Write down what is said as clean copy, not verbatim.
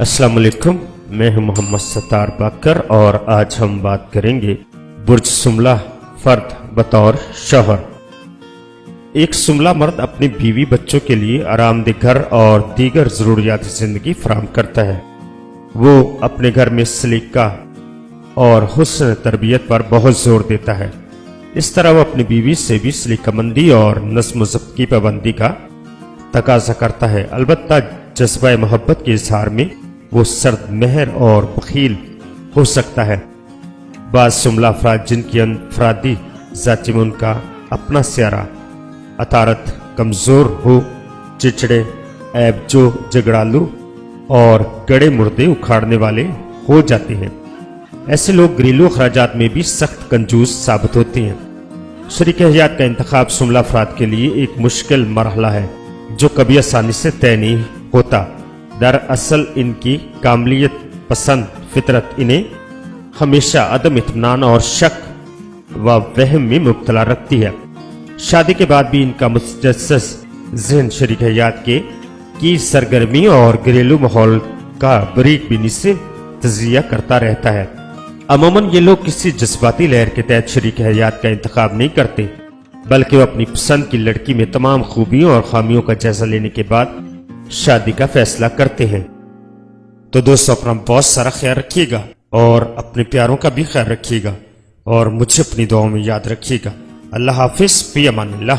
अस्सलाम वालेकुम, मैं हूं मोहम्मद सत्तार बाकर और आज हम बात करेंगे बुर्ज सुमला फर्द बतौर शौहर। एक सुमला मर्द अपनी बीवी बच्चों के लिए आरामदेह घर और दीगर ज़रूरियात ज़िंदगी फराहम करता है। वो अपने घर में सलीका और हुस्न तरबियत पर बहुत जोर देता है। इस तरह वो अपनी बीवी से भी सलीकामंदी और नज़्म ज़ब्त की पाबंदी का तकाजा करता है। अलबत्ता जज्बा मोहब्बत के इजहार में वो सर्द मेहर और बखील हो सकता है। बाज़ सुमला अफराद जिनकी अनफरादी ज़ाती में उनका अपना स्यारा अतारत कमज़ोर हो, चिचड़े, ऐबजो, झगड़ालू और गड़े मुर्दे उखाड़ने वाले हो जाते हैं। ऐसे लोग घरेलू अखराजात में भी सख्त कंजूस साबित होते हैं। शरीक हयात का इंतखाब सुमला अफराद के लिए एक मुश्किल मरहला है जो कभी आसानी से तय नहीं होता। दरअसल इनकी कामलियत पसंद फितरत इन्हें हमेशा अदम इत्मीनान और शक व वहम में मुब्तला रखती है। शादी के बाद भी इनका मुतजस्सिस ज़हन शरीक हयात की सरगर्मी और घरेलू माहौल का बारीक बीनी से तजिया करता रहता है। अमूमन ये लोग किसी जज्बाती लहर के तहत शरीक हयात का इंतखाब नहीं करते, बल्कि वो अपनी पसंद की लड़की में तमाम खूबियों और खामियों का जायजा लेने के बाद शादी का फैसला करते हैं। तो दोस्तों, अपना बहुत सारा ख्याल रखिएगा और अपने प्यारों का भी ख्याल रखिएगा और मुझे अपनी दुआओं में याद रखिएगा। अल्लाह हाफिज, फी अमानिल्लाह।